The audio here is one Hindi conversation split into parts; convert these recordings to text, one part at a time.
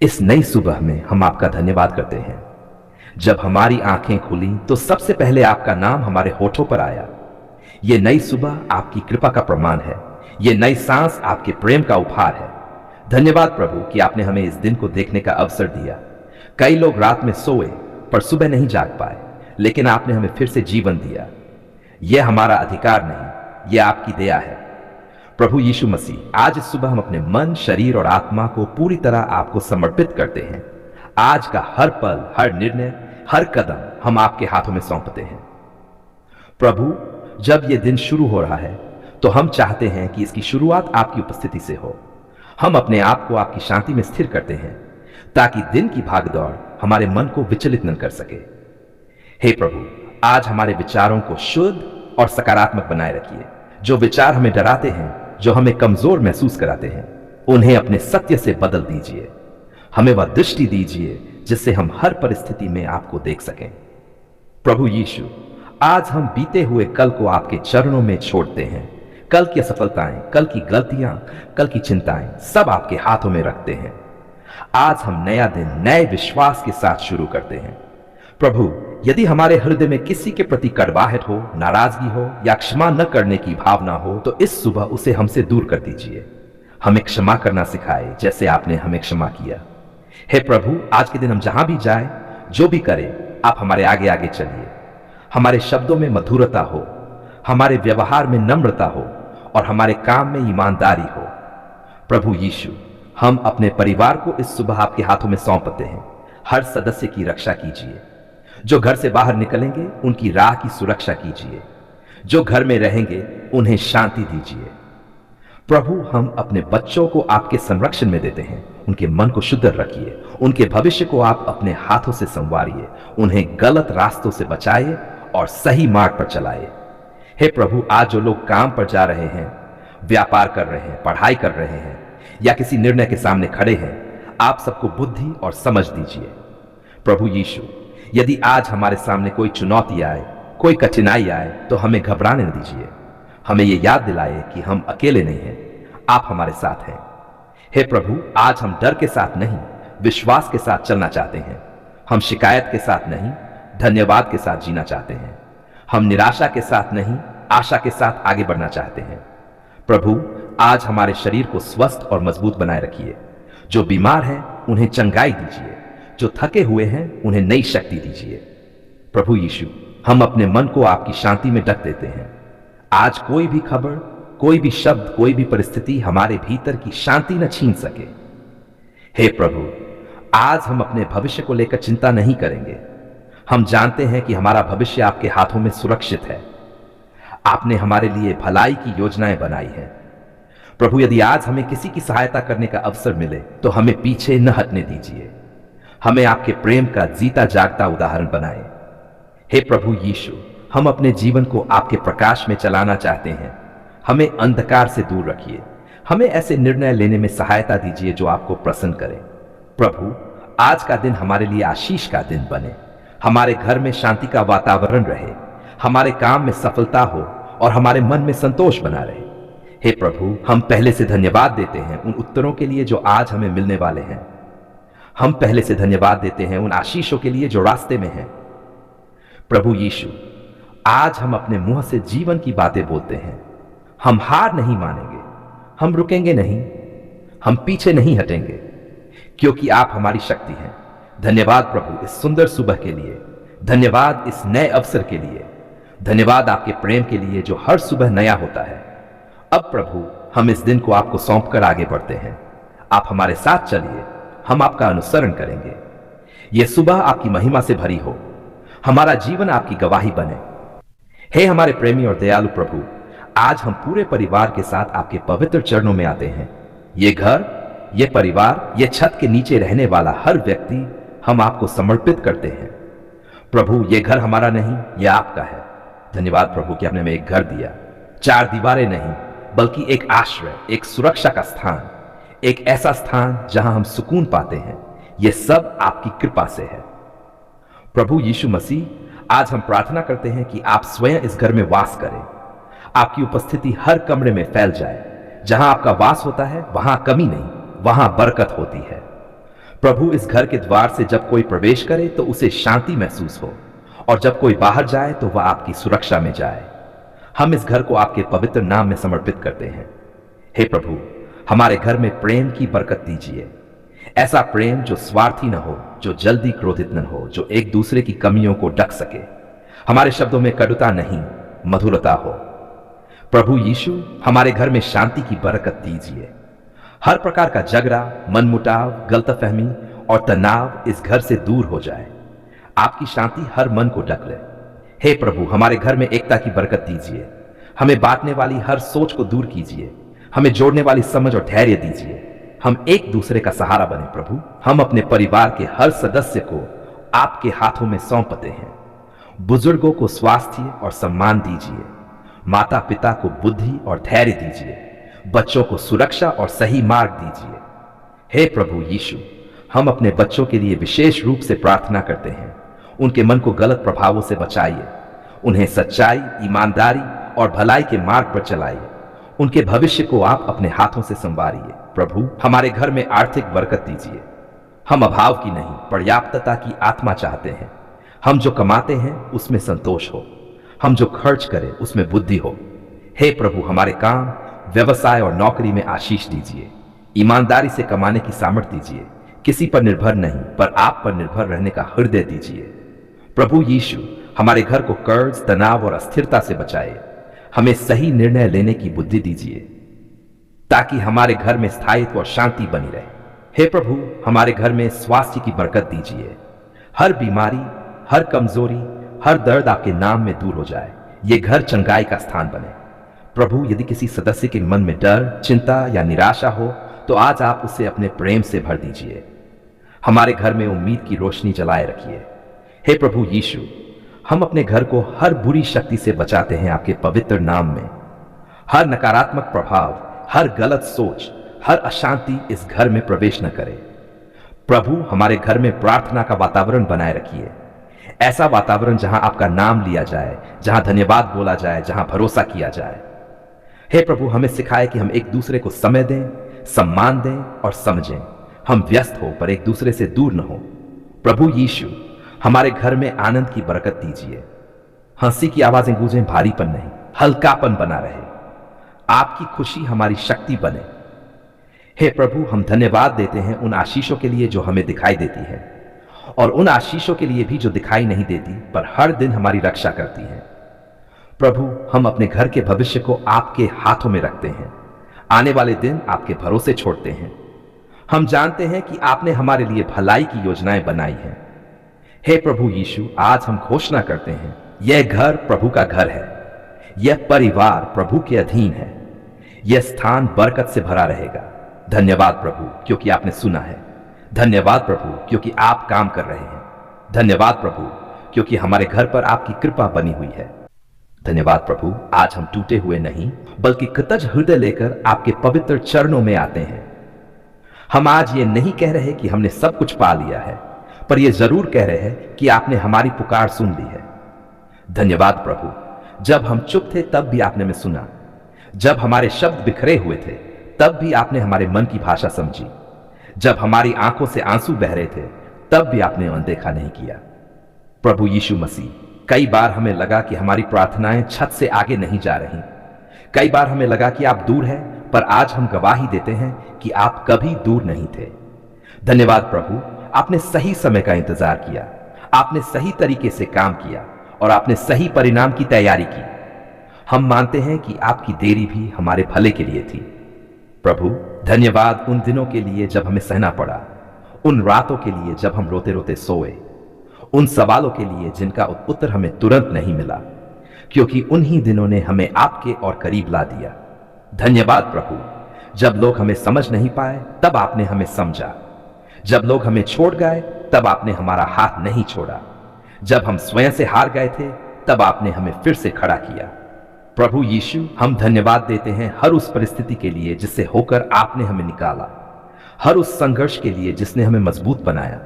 इस नई सुबह में हम आपका धन्यवाद करते हैं। जब हमारी आंखें खुली तो सबसे पहले आपका नाम हमारे होठों पर आया। ये नई सुबह आपकी कृपा का प्रमाण है। ये नई सांस आपके प्रेम का उपहार है। धन्यवाद प्रभु कि आपने हमें इस दिन को देखने का अवसर दिया। कई लोग रात में सोए पर सुबह नहीं जाग पाए, लेकिन आपने हमें फिर से जीवन दिया। यह हमारा अधिकार नहीं, यह आपकी दया है। प्रभु यीशु मसीह, आज इस सुबह हम अपने मन, शरीर और आत्मा को पूरी तरह आपको समर्पित करते हैं। आज का हर पल, हर निर्णय, हर कदम हम आपके हाथों में सौंपते हैं। प्रभु, जब यह दिन शुरू हो रहा है तो हम चाहते हैं कि इसकी शुरुआत आपकी उपस्थिति से हो। हम अपने आप को आपकी शांति में स्थिर करते हैं ताकि दिन की भागदौड़ हमारे मन को विचलित न कर सके। हे प्रभु, आज हमारे विचारों को शुद्ध और सकारात्मक बनाए रखिए। जो विचार हमें डराते हैं, जो हमें कमजोर महसूस कराते हैं, उन्हें अपने सत्य से बदल दीजिए। हमें वह दृष्टि दीजिए जिससे हम हर परिस्थिति में आपको देख सकें। प्रभु यीशु, आज हम बीते हुए कल को आपके चरणों में छोड़ते हैं। कल की असफलताएं, कल की गलतियां, कल की चिंताएं सब आपके हाथों में रखते हैं। आज हम नया दिन नए विश्वास के साथ शुरू करते हैं। प्रभु, यदि हमारे हृदय में किसी के प्रति कड़वाहट हो, नाराजगी हो या क्षमा न करने की भावना हो तो इस सुबह उसे हमसे दूर कर दीजिए। हमें क्षमा करना सिखाए जैसे आपने हमें क्षमा किया। हे प्रभु, आज के दिन हम जहां भी जाएं, जो भी करें, आप हमारे आगे आगे चलिए। हमारे शब्दों में मधुरता हो, हमारे व्यवहार में नम्रता हो और हमारे काम में ईमानदारी हो। प्रभु यीशु, हम अपने परिवार को इस सुबह आपके हाथों में सौंपते हैं। हर सदस्य की रक्षा कीजिए। जो घर से बाहर निकलेंगे उनकी राह की सुरक्षा कीजिए। जो घर में रहेंगे उन्हें शांति दीजिए। प्रभु, हम अपने बच्चों को आपके संरक्षण में देते हैं। उनके मन को शुद्ध रखिए। उनके भविष्य को आप अपने हाथों से संवारिए। उन्हें गलत रास्तों से बचाइए और सही मार्ग पर चलाइए। हे प्रभु, आज जो लोग काम पर जा रहे हैं, व्यापार कर रहे हैं, पढ़ाई कर रहे हैं या किसी निर्णय के सामने खड़े हैं, आप सबको बुद्धि और समझ दीजिए। प्रभु यीशु, यदि आज हमारे सामने कोई चुनौती आए, कोई कठिनाई आए तो हमें घबराने न दीजिए। हमें यह याद दिलाए कि हम अकेले नहीं हैं, आप हमारे साथ हैं। हे प्रभु, आज हम डर के साथ नहीं, विश्वास के साथ चलना चाहते हैं। हम शिकायत के साथ नहीं, धन्यवाद के साथ जीना चाहते हैं। हम निराशा के साथ नहीं, आशा के साथ आगे बढ़ना चाहते हैं। प्रभु, आज हमारे शरीर को स्वस्थ और मजबूत बनाए रखिए। जो बीमार हैं उन्हें चंगाई दीजिए। जो थके हुए हैं उन्हें नई शक्ति दीजिए। प्रभु यीशु, हम अपने मन को आपकी शांति में ढक देते हैं। आज कोई भी खबर, कोई भी शब्द, कोई भी परिस्थिति हमारे भीतर की शांति न छीन सके। हे प्रभु, आज हम अपने भविष्य को लेकर चिंता नहीं करेंगे। हम जानते हैं कि हमारा भविष्य आपके हाथों में सुरक्षित है। आपने हमारे लिए भलाई की योजनाएं बनाई हैं। प्रभु, यदि आज हमें किसी की सहायता करने का अवसर मिले तो हमें पीछे न हटने दीजिए। हमें आपके प्रेम का जीता जागता उदाहरण बनाए। हे प्रभु यीशु, हम अपने जीवन को आपके प्रकाश में चलाना चाहते हैं। हमें अंधकार से दूर रखिए। हमें ऐसे निर्णय लेने में सहायता दीजिए जो आपको प्रसन्न करें। प्रभु, आज का दिन हमारे लिए आशीष का दिन बने। हमारे घर में शांति का वातावरण रहे, हमारे काम में सफलता हो और हमारे मन में संतोष बना रहे। हे प्रभु, हम पहले से धन्यवाद देते हैं उन उत्तरों के लिए जो आज हमें मिलने वाले हैं। हम पहले से धन्यवाद देते हैं उन आशीषों के लिए जो रास्ते में हैं। प्रभु यीशु, आज हम अपने मुंह से जीवन की बातें बोलते हैं। हम हार नहीं मानेंगे, हम रुकेंगे नहीं, हम पीछे नहीं हटेंगे, क्योंकि आप हमारी शक्ति हैं। धन्यवाद प्रभु इस सुंदर सुबह के लिए। धन्यवाद इस नए अवसर के लिए। धन्यवाद आपके प्रेम के लिए जो हर सुबह नया होता है। अब प्रभु, हम इस दिन को आपको सौंपकर आगे बढ़ते हैं। आप हमारे साथ चलिए, हम आपका अनुसरण करेंगे। यह सुबह आपकी महिमा से भरी हो। हमारा जीवन आपकी गवाही बने। हे हमारे प्रेमी और दयालु प्रभु, आज हम पूरे परिवार के साथ आपके पवित्र चरणों में आते हैं। ये घर, ये परिवार, ये छत के नीचे रहने वाला हर व्यक्ति हम आपको समर्पित करते हैं। प्रभु, ये घर हमारा नहीं, ये आपका है। धन्यवाद प्रभु कि आपने हमें एक घर दिया। चार दीवारें नहीं, बल्कि एक आश्रय, एक सुरक्षा का स्थान, एक ऐसा स्थान जहां हम सुकून पाते हैं। यह सब आपकी कृपा से है। प्रभु यीशु मसीह, आज हम प्रार्थना करते हैं कि आप स्वयं इस घर में वास करें। आपकी उपस्थिति हर कमरे में फैल जाए। जहां आपका वास होता है वहां कमी नहीं, वहां बरकत होती है। प्रभु, इस घर के द्वार से जब कोई प्रवेश करे तो उसे शांति महसूस हो, और जब कोई बाहर जाए तो वह आपकी सुरक्षा में जाए। हम इस घर को आपके पवित्र नाम में समर्पित करते हैं। हे प्रभु, हमारे घर में प्रेम की बरकत दीजिए। ऐसा प्रेम जो स्वार्थी न हो, जो जल्दी क्रोधित न हो, जो एक दूसरे की कमियों को ढक सके। हमारे शब्दों में कटुता नहीं, मधुरता हो। प्रभु यीशु, हमारे घर में शांति की बरकत दीजिए। हर प्रकार का झगड़ा, मनमुटाव, गलतफहमी और तनाव इस घर से दूर हो जाए। आपकी शांति हर मन को ढक ले। हे प्रभु, हमारे घर में एकता की बरकत दीजिए। हमें बांटने वाली हर सोच को दूर कीजिए। हमें जोड़ने वाली समझ और धैर्य दीजिए। हम एक दूसरे का सहारा बने प्रभु। हम अपने परिवार के हर सदस्य को आपके हाथों में सौंपते हैं। बुजुर्गों को स्वास्थ्य और सम्मान दीजिए। माता पिता को बुद्धि और धैर्य दीजिए। बच्चों को सुरक्षा और सही मार्ग दीजिए। हे प्रभु यीशु, हम अपने बच्चों के लिए विशेष रूप से प्रार्थना करते हैं। उनके मन को गलत प्रभावों से बचाइए। उन्हें सच्चाई, ईमानदारी और भलाई के मार्ग पर चलाइए। उनके भविष्य को आप अपने हाथों से संवारिए। प्रभु, हमारे घर में आर्थिक बरकत दीजिए। हम अभाव की नहीं, पर्याप्तता की आत्मा चाहते हैं। हम जो कमाते हैं उसमें संतोष हो। हम जो खर्च करें उसमें बुद्धि हो। हे प्रभु, हमारे काम, व्यवसाय और नौकरी में आशीष दीजिए। ईमानदारी से कमाने की सामर्थ्य दीजिए। किसी पर निर्भर नहीं, पर आप पर निर्भर रहने का हृदय दीजिए। प्रभु यीशु, हमारे घर को कर्ज, तनाव और अस्थिरता से बचाए। हमें सही निर्णय लेने की बुद्धि दीजिए, ताकि हमारे घर में स्थायित्व और शांति बनी रहे। हे प्रभु, हमारे घर में स्वास्थ्य की बरकत दीजिए। हर बीमारी, हर कमजोरी, हर दर्द आपके नाम में दूर हो जाए। ये घर चंगाई का स्थान बने। प्रभु, यदि किसी सदस्य के मन में डर, चिंता या निराशा हो तो आज आप उसे अपने प्रेम से भर दीजिए। हमारे घर में उम्मीद की रोशनी जलाए रखिए। हे प्रभु यीशु, हम अपने घर को हर बुरी शक्ति से बचाते हैं आपके पवित्र नाम में। हर नकारात्मक प्रभाव, हर गलत सोच, हर अशांति इस घर में प्रवेश न करे। प्रभु, हमारे घर में प्रार्थना का वातावरण बनाए रखिए। ऐसा वातावरण जहां आपका नाम लिया जाए, जहां धन्यवाद बोला जाए, जहां भरोसा किया जाए। हे प्रभु, हमें सिखाए कि हम एक दूसरे को समय दें, सम्मान दें और समझें। हम व्यस्त हो पर एक दूसरे से दूर न हो। प्रभु यीशु, हमारे घर में आनंद की बरकत दीजिए। हंसी की आवाजें गूंजें, भारीपन नहीं, हल्कापन बना रहे। आपकी खुशी हमारी शक्ति बने। हे प्रभु, हम धन्यवाद देते हैं उन आशीषों के लिए जो हमें दिखाई देती है, और उन आशीषों के लिए भी जो दिखाई नहीं देती पर हर दिन हमारी रक्षा करती है। प्रभु, हम अपने घर के भविष्य को आपके हाथों में रखते हैं। आने वाले दिन आपके भरोसे छोड़ते हैं। हम जानते हैं कि आपने हमारे लिए भलाई की योजनाएं बनाई हैं। हे प्रभु यीशु, आज हम घोषणा करते हैं, यह घर प्रभु का घर है। यह परिवार प्रभु के अधीन है। यह स्थान बरकत से भरा रहेगा। धन्यवाद प्रभु, क्योंकि आपने सुना है। धन्यवाद प्रभु, क्योंकि आप काम कर रहे हैं। धन्यवाद प्रभु, क्योंकि हमारे घर पर आपकी कृपा बनी हुई है। धन्यवाद प्रभु, आज हम टूटे हुए नहीं बल्कि कृतज्ञ हृदय लेकर आपके पवित्र चरणों में आते हैं। हम आज ये नहीं कह रहे कि हमने सब कुछ पा लिया है, पर यह जरूर कह रहे हैं कि आपने हमारी पुकार सुन ली है। धन्यवाद प्रभु, जब हम चुप थे तब भी आपने हमें सुना। जब हमारे शब्द बिखरे हुए थे तब भी आपने हमारे मन की भाषा समझी। जब हमारी आंखों से आंसू बह रहे थे तब भी आपने अनदेखा नहीं किया। प्रभु यीशु मसीह, कई बार हमें लगा कि हमारी प्रार्थनाएं छत से आगे नहीं जा रही। कई बार हमें लगा कि आप दूर हैं, पर आज हम गवाही देते हैं कि आप कभी दूर नहीं थे। धन्यवाद प्रभु, आपने सही समय का इंतजार किया। आपने सही तरीके से काम किया और आपने सही परिणाम की तैयारी की। हम मानते हैं कि आपकी देरी भी हमारे भले के लिए थी। प्रभु, धन्यवाद उन दिनों के लिए जब हमें सहना पड़ा, उन रातों के लिए जब हम रोते रोते सोए, उन सवालों के लिए जिनका उत्तर हमें तुरंत नहीं मिला, क्योंकि उन्हीं दिनों ने हमें आपके और करीब ला दिया। धन्यवाद प्रभु, जब लोग हमें समझ नहीं पाए तब आपने हमें समझा। जब लोग हमें छोड़ गए तब आपने हमारा हाथ नहीं छोड़ा। जब हम स्वयं से हार गए थे तब आपने हमें फिर से खड़ा किया। प्रभु यीशु, हम धन्यवाद देते हैं हर उस परिस्थिति के लिए जिससे होकर आपने हमें निकाला, हर उस संघर्ष के लिए जिसने हमें मजबूत बनाया,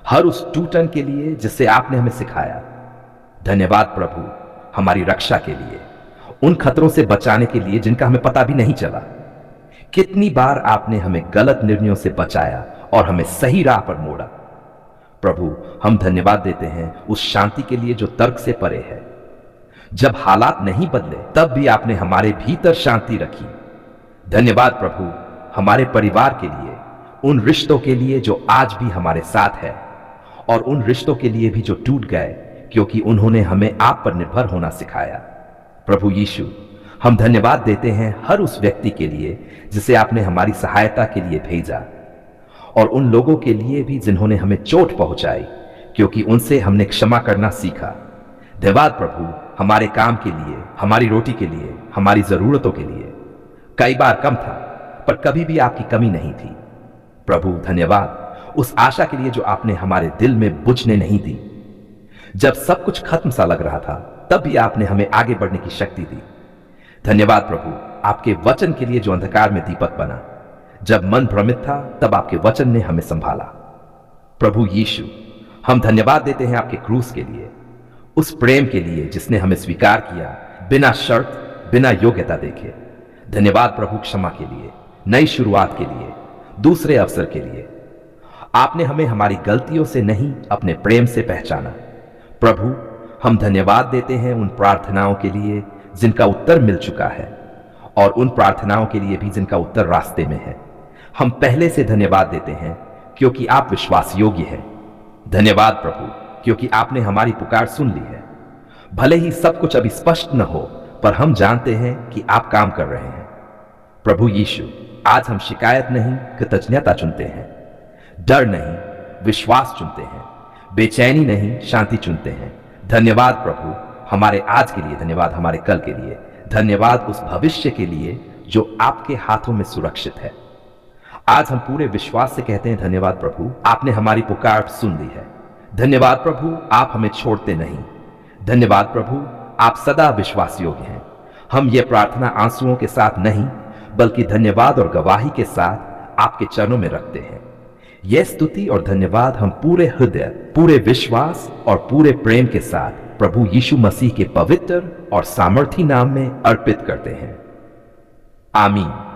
हर उस टूटन के लिए जिससे आपने हमें सिखाया। धन्यवाद प्रभु, हमारी रक्षा के लिए, उन खतरों से बचाने के लिए जिनका हमें पता भी नहीं चला। कितनी बार आपने हमें गलत निर्णयों से बचाया और हमें सही राह पर मोड़ा। प्रभु, हम धन्यवाद देते हैं उस शांति के लिए जो तर्क से परे है। जब हालात नहीं बदले तब भी आपने हमारे भीतर शांति रखी। धन्यवाद प्रभु, हमारे परिवार के लिए, उन रिश्तों के लिए जो आज भी हमारे साथ है, और उन रिश्तों के लिए भी जो टूट गए क्योंकि उन्होंने हमें आप पर निर्भर होना सिखाया। प्रभु यीशु, हम धन्यवाद देते हैं हर उस व्यक्ति के लिए जिसे आपने हमारी सहायता के लिए भेजा, और उन लोगों के लिए भी जिन्होंने हमें चोट पहुंचाई क्योंकि उनसे हमने क्षमा करना सीखा। धन्यवाद प्रभु, हमारे काम के लिए, हमारी रोटी के लिए, हमारी जरूरतों के लिए। कई बार कम था पर कभी भी आपकी कमी नहीं थी। प्रभु धन्यवाद उस आशा के लिए जो आपने हमारे दिल में बुझने नहीं दी। जब सब कुछ खत्म सा लग रहा था तब भी आपने हमें आगे बढ़ने की शक्ति दी। धन्यवाद प्रभु आपके वचन के लिए जो अंधकार में दीपक बना। जब मन भ्रमित था तब आपके वचन ने हमें संभाला। प्रभु यीशु, हम धन्यवाद देते हैं आपके क्रूस के लिए, उस प्रेम के लिए जिसने हमें स्वीकार किया बिना शर्त, बिना योग्यता देखे। धन्यवाद प्रभु क्षमा के लिए, नई शुरुआत के लिए, दूसरे अवसर के लिए। आपने हमें हमारी गलतियों से नहीं अपने प्रेम से पहचाना। प्रभु, हम धन्यवाद देते हैं उन प्रार्थनाओं के लिए जिनका उत्तर मिल चुका है, और उन प्रार्थनाओं के लिए भी जिनका उत्तर रास्ते में है। हम पहले से धन्यवाद देते हैं क्योंकि आप विश्वास योग्य हैं। धन्यवाद प्रभु क्योंकि आपने हमारी पुकार सुन ली है। भले ही सब कुछ अभी स्पष्ट न हो, पर हम जानते हैं कि आप काम कर रहे हैं। प्रभु यीशु, आज हम शिकायत नहीं कृतज्ञता चुनते हैं, डर नहीं विश्वास चुनते हैं, बेचैनी नहीं शांति चुनते हैं। धन्यवाद प्रभु हमारे आज के लिए, धन्यवाद हमारे कल के लिए, धन्यवाद उस भविष्य के लिए जो आपके हाथों में सुरक्षित है। आज हम पूरे विश्वास से कहते हैं धन्यवाद प्रभु, आपने हमारी पुकार सुन ली है। धन्यवाद प्रभु, आप हमें छोड़ते नहीं। धन्यवाद प्रभु, आप सदा विश्वास योग्य हैं। हम ये प्रार्थना आंसुओं के साथ नहीं बल्कि धन्यवाद और गवाही के साथ आपके चरणों में रखते हैं। यह स्तुति और धन्यवाद हम पूरे हृदय, पूरे विश्वास और पूरे प्रेम के साथ प्रभु यीशु मसीह के पवित्र और सामर्थी नाम में अर्पित करते हैं। आमीन।